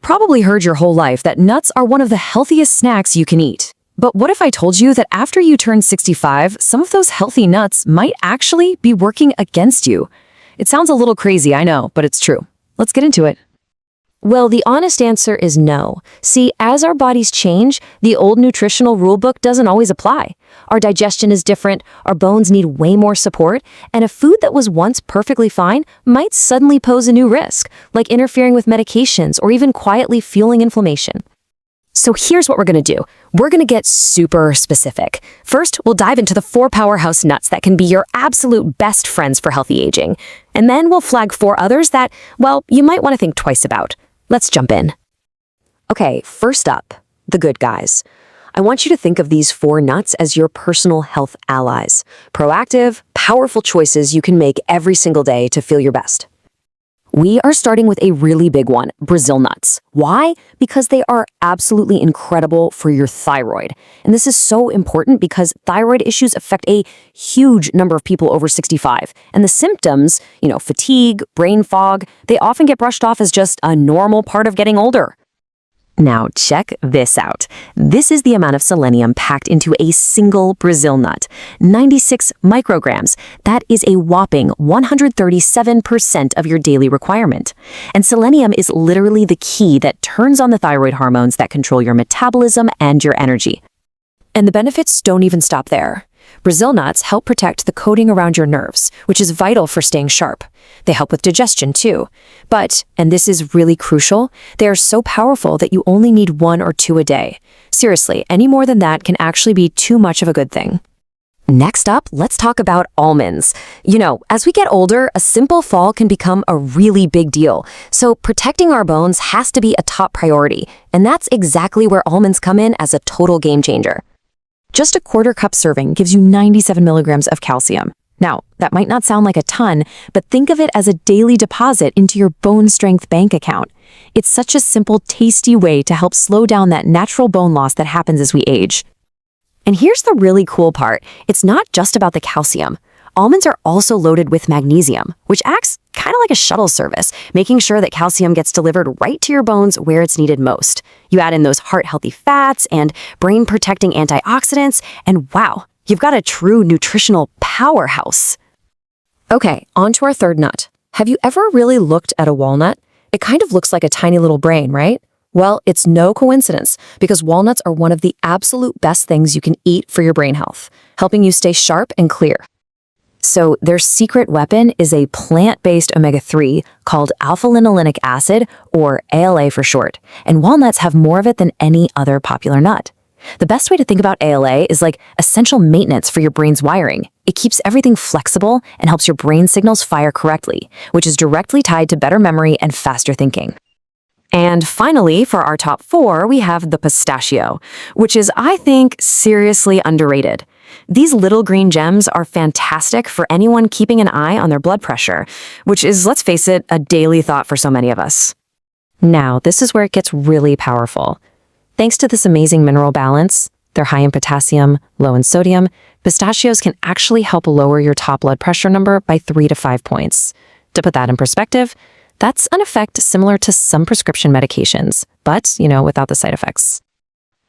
probably heard your whole life that nuts are one of the healthiest snacks you can eat. But what if I told you that after you turn 65, some of those healthy nuts might actually be working against you? It sounds a little crazy, I know, but it's true. Let's get into it. Well, the honest answer is no. See, as our bodies change, the old nutritional rulebook doesn't always apply. Our digestion is different, our bones need way more support, and a food that was once perfectly fine might suddenly pose a new risk, like interfering with medications or even quietly fueling inflammation. So here's what we're going to do. We're going to get super specific. First, we'll dive into the 4 powerhouse nuts that can be your absolute best friends for healthy aging. And then we'll flag 4 others that, well, you might want to think twice about. Let's jump in. Okay, first up, the good guys. I want you to think of these 4 nuts as your personal health allies. Proactive, powerful choices you can make every single day to feel your best. We are starting with a really big one, Brazil nuts. Why? Because they are absolutely incredible for your thyroid. And this is so important because thyroid issues affect a huge number of people over 65. And the symptoms, fatigue, brain fog, they often get brushed off as just a normal part of getting older. Now, check this out. This is the amount of selenium packed into a single Brazil nut, 96 micrograms. That is a whopping 137% of your daily requirement. And selenium is literally the key that turns on the thyroid hormones that control your metabolism and your energy. And the benefits don't even stop there. Brazil nuts help protect the coating around your nerves, which is vital for staying sharp. They help with digestion too. But, and this is really crucial, they are so powerful that you only need 1 or 2 a day. Seriously, any more than that can actually be too much of a good thing. Next up, let's talk about almonds. As we get older, a simple fall can become a really big deal. So protecting our bones has to be a top priority. And that's exactly where almonds come in as a total game changer. Just a 1/4 cup serving gives you 97 milligrams of calcium. Now, that might not sound like a ton, but think of it as a daily deposit into your bone strength bank account. It's such a simple, tasty way to help slow down that natural bone loss that happens as we age. And here's the really cool part. It's not just about the calcium. Almonds are also loaded with magnesium, which acts kind of like a shuttle service, making sure that calcium gets delivered right to your bones where it's needed most. You add in those heart-healthy fats and brain-protecting antioxidants, and wow, you've got a true nutritional powerhouse. Okay, on to our 3rd nut. Have you ever really looked at a walnut? It kind of looks like a tiny little brain, right? Well, it's no coincidence, because walnuts are one of the absolute best things you can eat for your brain health, helping you stay sharp and clear. So their secret weapon is a plant-based omega-3 called alpha-linolenic acid, or ALA for short, and walnuts have more of it than any other popular nut. The best way to think about ALA is like essential maintenance for your brain's wiring. It keeps everything flexible and helps your brain signals fire correctly, which is directly tied to better memory and faster thinking. And finally, for our top 4, we have the pistachio, which is, I think, seriously underrated. These little green gems are fantastic for anyone keeping an eye on their blood pressure, which is, let's face it, a daily thought for so many of us. Now, this is where it gets really powerful. Thanks to this amazing mineral balance, they're high in potassium, low in sodium, pistachios can actually help lower your top blood pressure number by 3 to 5 points. To put that in perspective, that's an effect similar to some prescription medications, but, without the side effects.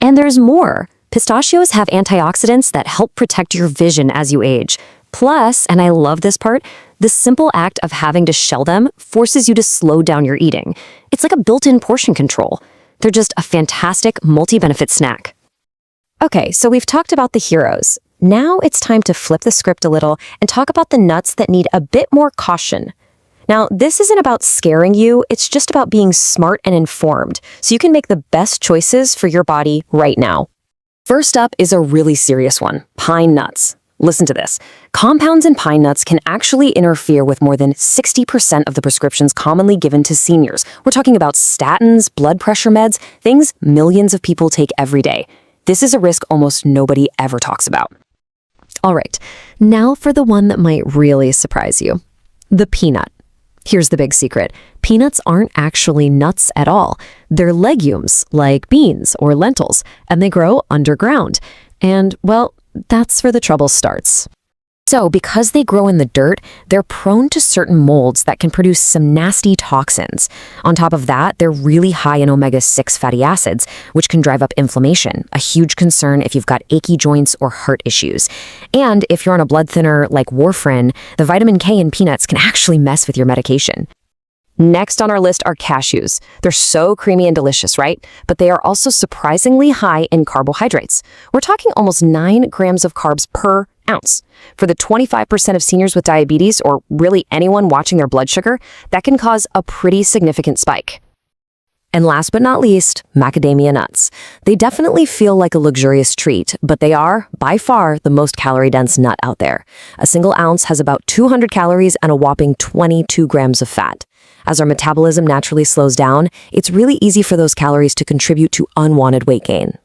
And there's more. Pistachios have antioxidants that help protect your vision as you age. Plus, and I love this part, the simple act of having to shell them forces you to slow down your eating. It's like a built-in portion control. They're just a fantastic multi-benefit snack. Okay, so we've talked about the heroes. Now it's time to flip the script a little and talk about the nuts that need a bit more caution. Now, this isn't about scaring you, it's just about being smart and informed, so you can make the best choices for your body right now. First up is a really serious one, pine nuts. Listen to this. Compounds in pine nuts can actually interfere with more than 60% of the prescriptions commonly given to seniors. We're talking about statins, blood pressure meds, things millions of people take every day. This is a risk almost nobody ever talks about. All right, now for the one that might really surprise you, the peanut. Here's the big secret. Peanuts aren't actually nuts at all. They're legumes, like beans or lentils, and they grow underground. And, well, that's where the trouble starts. So, because they grow in the dirt, they're prone to certain molds that can produce some nasty toxins. On top of that, they're really high in omega-6 fatty acids, which can drive up inflammation, a huge concern if you've got achy joints or heart issues. And if you're on a blood thinner like warfarin, the vitamin K in peanuts can actually mess with your medication. Next on our list are cashews. They're so creamy and delicious, right? But they are also surprisingly high in carbohydrates. We're talking almost 9 grams of carbs per ounce. For the 25% of seniors with diabetes, or really anyone watching their blood sugar, that can cause a pretty significant spike. And last but not least, macadamia nuts. They definitely feel like a luxurious treat, but they are, by far, the most calorie-dense nut out there. A single ounce has about 200 calories and a whopping 22 grams of fat. As our metabolism naturally slows down, it's really easy for those calories to contribute to unwanted weight gain.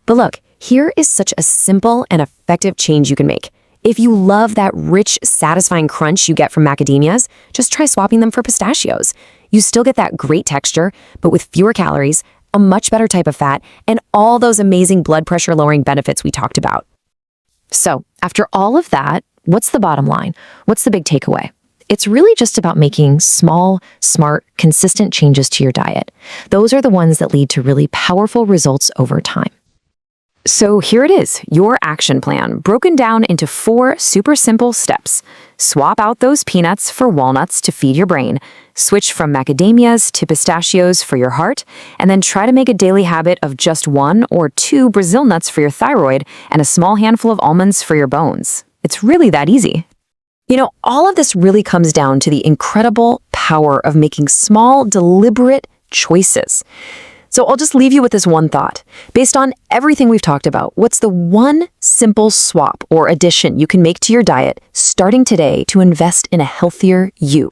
But look, here is such a simple and effective change you can make. If you love that rich, satisfying crunch you get from macadamias, just try swapping them for pistachios. You still get that great texture, but with fewer calories, a much better type of fat, and all those amazing blood pressure lowering benefits we talked about. So, after all of that, what's the bottom line? What's the big takeaway? It's really just about making small, smart, consistent changes to your diet. Those are the ones that lead to really powerful results over time. So here it is, your action plan, broken down into 4 super simple steps. Swap out those peanuts for walnuts to feed your brain, switch from macadamias to pistachios for your heart, and then try to make a daily habit of just 1 or 2 Brazil nuts for your thyroid and a small handful of almonds for your bones. It's really that easy. You know, all of this really comes down to the incredible power of making small, deliberate choices. So I'll just leave you with this one thought. Based on everything we've talked about, what's the one simple swap or addition you can make to your diet starting today to invest in a healthier you?